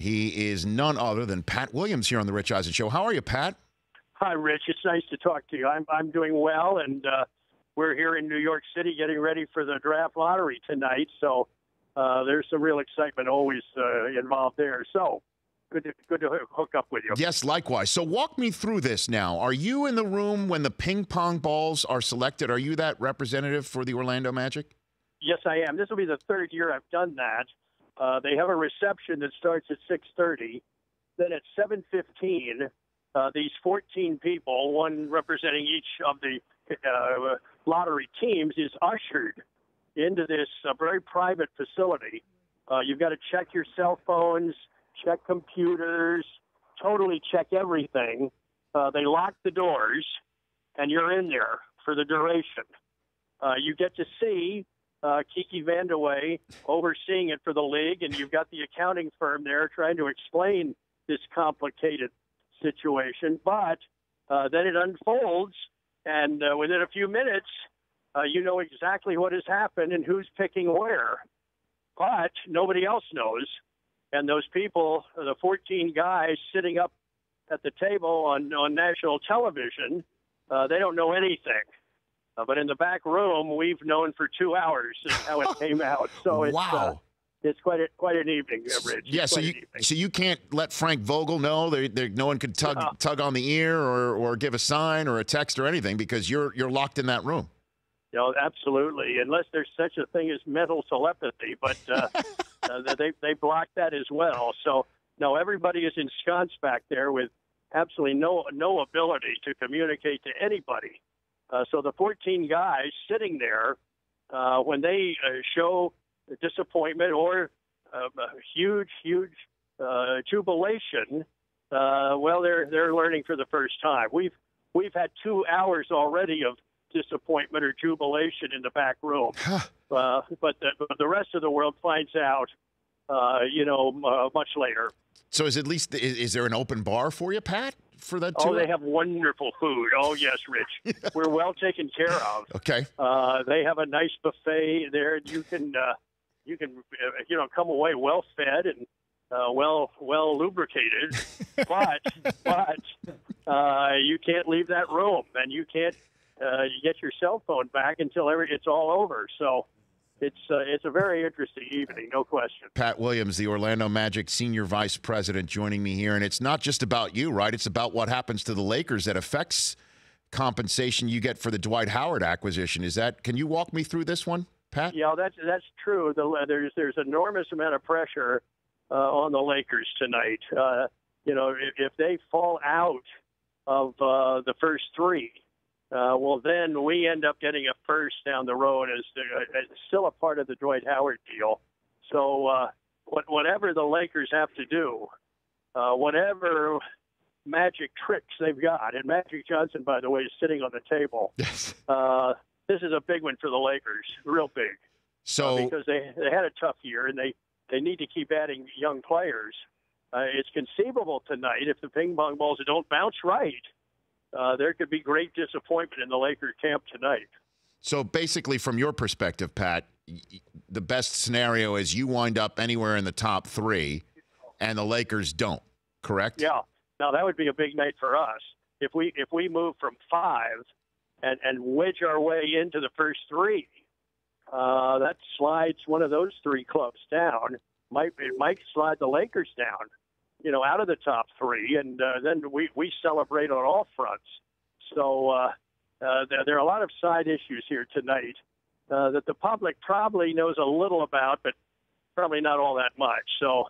He is none other than Pat Williams here on the Rich Eisen Show. How are you, Pat? Hi, Rich. It's nice to talk to you. I'm doing well, and we're here in New York City getting ready for the draft lottery tonight. So there's some real excitement always involved there. So good to hook up with you. Yes, likewise. So walk me through this now. Are you in the room when the ping pong balls are selected? Are you that representative for the Orlando Magic? Yes, I am. This will be the third year I've done that. They have a reception that starts at 6:30. Then at 7:15, these 14 people, one representing each of the lottery teams, is ushered into this very private facility. You've got to check your cell phones, check computers, totally check everything. They lock the doors, and you're in there for the duration. You get to see Kiki Vandeweghe overseeing it for the league, and you've got the accounting firm there trying to explain this complicated situation. But then it unfolds, and within a few minutes, you know exactly what has happened and who's picking where. But nobody else knows. And those people, the 14 guys sitting up at the table on national television, they don't know anything. But in the back room, we've known for 2 hours how it came out. So Wow. It's quite an evening, Rich. Yeah, so you can't let Frank Vogel know. No one could tug on the ear or give a sign or a text or anything because you're locked in that room. You know, absolutely, unless there's such a thing as mental telepathy. But they block that as well. So, no, everybody is ensconced back there with absolutely no ability to communicate to anybody. So the 14 guys sitting there, when they show disappointment or huge jubilation, well, they're learning for the first time. We've had 2 hours already of disappointment or jubilation in the back room, but the rest of the world finds out, much later. So is there an open bar for you, Pat? For that tour? Oh, they have wonderful food. Oh, yes, Rich. We're well taken care of. Okay. They have a nice buffet there. You can come away well fed and well lubricated, but you can't leave that room, and you can't get your cell phone back until it's all over. So it's a very interesting evening, no question. Pat Williams, the Orlando Magic Senior Vice President, joining me here. And it's not just about you, right? It's about what happens to the Lakers that affects compensation you get for the Dwight Howard acquisition. Can you walk me through this one, Pat? Yeah, that's true. There's enormous amount of pressure on the Lakers tonight. If they fall out of the first three, well, then we end up getting a first down the road as still a part of the Dwight Howard deal. So whatever the Lakers have to do, whatever magic tricks they've got, and Magic Johnson, by the way, is sitting on the table. Yes. This is a big one for the Lakers, real big. So because they had a tough year, and they need to keep adding young players. It's conceivable tonight if the ping pong balls don't bounce right. There could be great disappointment in the Lakers camp tonight. So basically, from your perspective, Pat, the best scenario is you wind up anywhere in the top three, and the Lakers don't. Correct? Yeah. Now that would be a big night for us if we move from 5 and wedge our way into the first three. That slides one of those 3 clubs down. It might slide the Lakers down, out of the top 3, and then we celebrate on all fronts. So there are a lot of side issues here tonight that the public probably knows a little about, but probably not all that much. So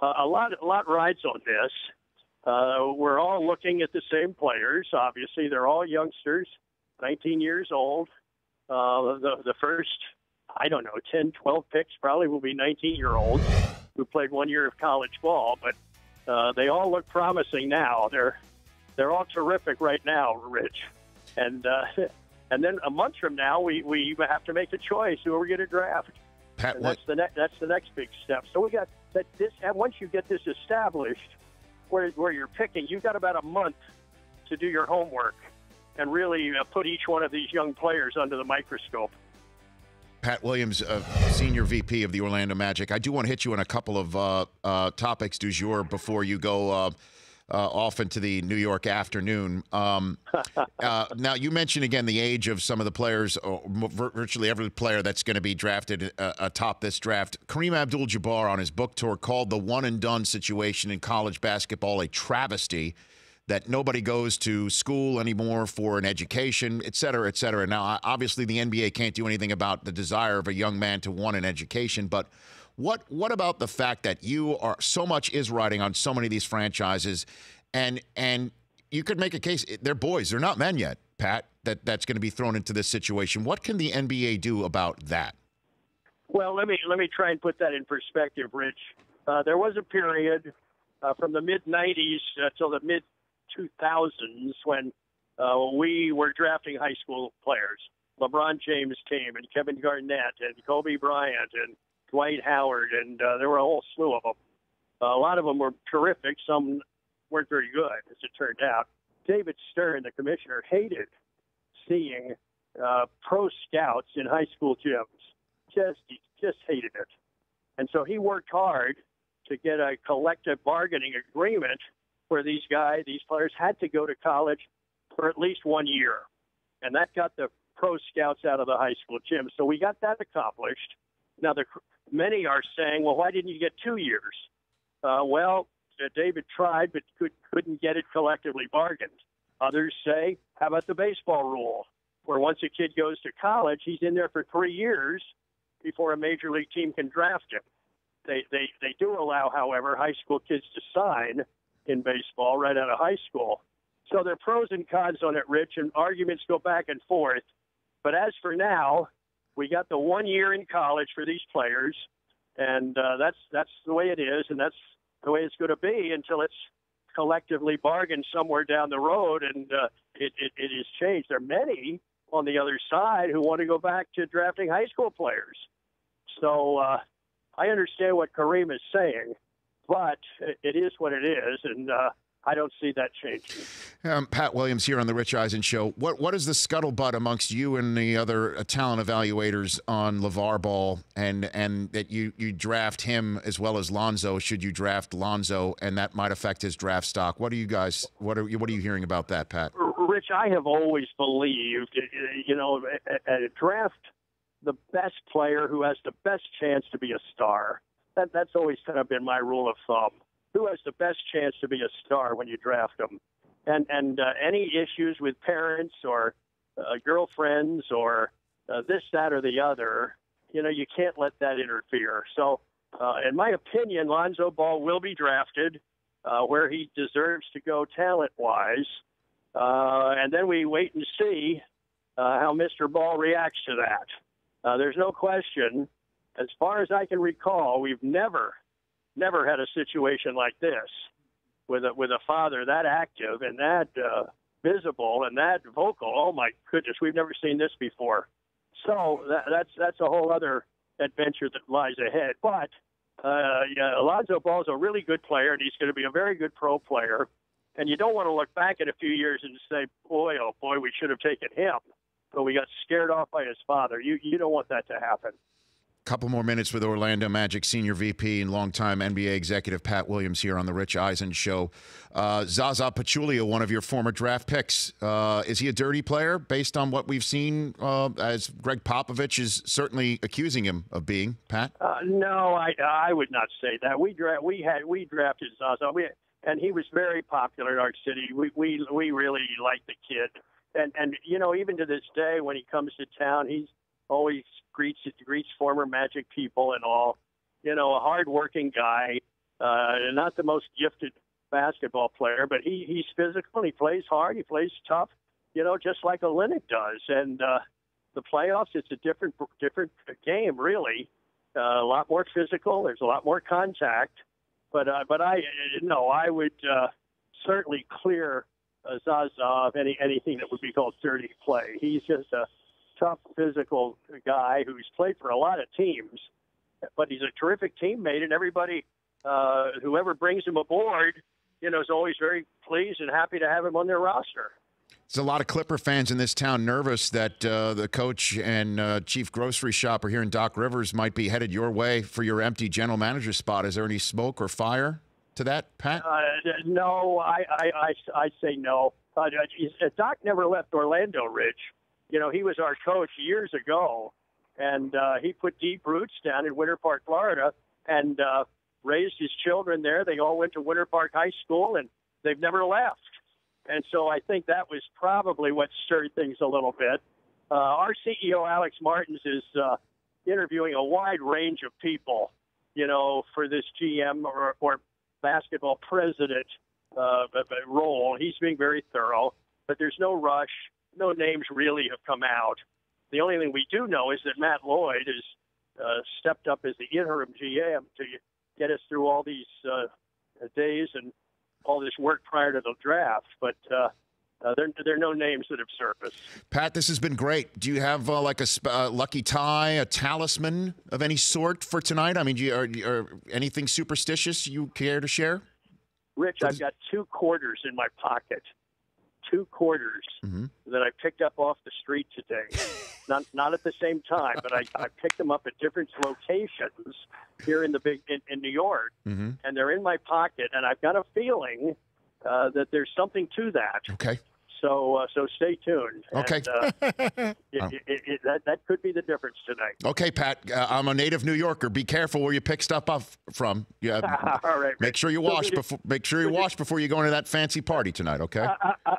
a lot rides on this. We're all looking at the same players. Obviously, they're all youngsters, 19 years old. The first, 10, 12 picks probably will be 19-year-olds who played 1 year of college ball, but they all look promising now. They're all terrific right now, Rich. And then a month from now, we have to make a choice who are we going to draft. Pat, that's the next big step. So we got that. Once you get this established, where you're picking, you've got about a month to do your homework and really put each one of these young players under the microscope. Pat Williams, Senior VP of the Orlando Magic. I do want to hit you on a couple of topics du jour before you go off into the New York afternoon. Now, you mentioned again the age of some of the players, virtually every player that's going to be drafted atop this draft. Kareem Abdul-Jabbar on his book tour called the one-and-done situation in college basketball a travesty, that nobody goes to school anymore for an education, et cetera, et cetera. Now, obviously, the NBA can't do anything about the desire of a young man to want an education, but what about the fact that so much is riding on so many of these franchises, and you could make a case, they're boys, they're not men yet, Pat, that's going to be thrown into this situation. What can the NBA do about that? Well, let me try and put that in perspective, Rich. There was a period from the mid-'90s till the mid-2000s when we were drafting high school players. LeBron James came, and Kevin Garnett, and Kobe Bryant, and Dwight Howard, and there were a whole slew of them. A lot of them were terrific. Some weren't very good, as it turned out. David Stern, the commissioner, hated seeing pro scouts in high school gyms. He just hated it. And so he worked hard to get a collective bargaining agreement where these players had to go to college for at least 1 year. And that got the pro scouts out of the high school gym. So we got that accomplished. Now, many are saying, well, why didn't you get 2 years? David tried, but couldn't get it collectively bargained. Others say, how about the baseball rule, where once a kid goes to college, he's in there for 3 years before a major league team can draft him. They do allow, however, high school kids to sign in baseball right out of high school. So there are pros and cons on it, Rich, and arguments go back and forth. But as for now, we got the 1 year in college for these players, and that's the way it is, and that's the way it's going to be until it's collectively bargained somewhere down the road, and it is changed. There are many on the other side who want to go back to drafting high school players. So I understand what Kareem is saying, but it is what it is, and I don't see that changing. Pat Williams here on the Rich Eisen Show. What is the scuttlebutt amongst you and the other talent evaluators on LaVar Ball, and that you draft him as well as Lonzo? Should you draft Lonzo, and that might affect his draft stock? What are you hearing about that, Pat? Rich, I have always believed, at draft the best player who has the best chance to be a star. That's always kind of been my rule of thumb. Who has the best chance to be a star when you draft them? And any issues with parents or girlfriends or this, that, or the other, you can't let that interfere. So, in my opinion, Lonzo Ball will be drafted where he deserves to go talent-wise. And then we wait and see how Mr. Ball reacts to that. There's no question. As far as I can recall, we've never had a situation like this with a father that active and that visible and that vocal. Oh my goodness, we've never seen this before. So that's a whole other adventure that lies ahead. But Lonzo Ball is a really good player, and he's going to be a very good pro player. And you don't want to look back in a few years and say, boy, oh boy, we should have taken him, but we got scared off by his father. You don't want that to happen. Couple more minutes with Orlando Magic Senior VP and longtime NBA executive Pat Williams here on the Rich Eisen Show. Zaza Pachulia, one of your former draft picks. Is he a dirty player based on what we've seen, as Greg Popovich is certainly accusing him of being, Pat? No, I would not say that. We drafted Zaza, and he was very popular in our city. We really liked the kid. And even to this day, when he comes to town, he's always greets former Magic people and all. A hard-working guy, not the most gifted basketball player, but he's physical. He plays hard. He plays tough, just like Olynyk does. And the playoffs, it's a different game, really. A lot more physical. There's a lot more contact. But I would certainly clear Zaza of anything that would be called dirty play. He's just a tough, physical guy who's played for a lot of teams, but he's a terrific teammate, and everybody, whoever brings him aboard, is always very pleased and happy to have him on their roster. There's a lot of Clipper fans in this town nervous that the coach and chief grocery shopper here in Dock Rivers might be headed your way for your empty general manager spot. Is there any smoke or fire to that, Pat? No, I say no. Doc never left Orlando, Rich. You know, he was our coach years ago, and he put deep roots down in Winter Park, Florida, and raised his children there. They all went to Winter Park High School, and they've never left. And so I think that was probably what stirred things a little bit. Our CEO, Alex Martins, is interviewing a wide range of people, you know, for this GM or basketball president role. He's being very thorough, but there's no rush. No names really have come out. The only thing we do know is that Matt Lloyd has stepped up as the interim GM to get us through all these days and all this work prior to the draft, but there are no names that have surfaced. Pat, this has been great. Do you have like a lucky tie, a talisman of any sort for tonight? I mean, or anything superstitious you care to share? Rich, I've got 2 quarters in my pocket. 2 quarters that I picked up off the street today. Not at the same time, but I picked them up at different locations here in New York, and they're in my pocket, and I've got a feeling that there's something to that. Okay. So stay tuned. Okay. And, that could be the difference tonight. Okay, Pat. I'm a native New Yorker. Be careful where you pick stuff up from. Yeah. All right. Make sure you wash before. Make sure you wash before you go into that fancy party tonight. Okay.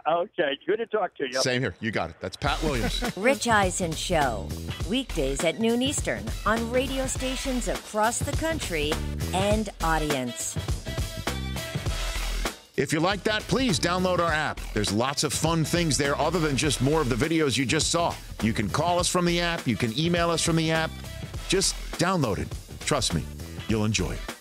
Okay. Good to talk to you. Same here. You got it. That's Pat Williams. Rich Eisen Show, weekdays at noon Eastern on radio stations across the country and audience. If you like that, please download our app. There's lots of fun things there other than just more of the videos you just saw. You can call us from the app. You can email us from the app. Just download it. Trust me, you'll enjoy it.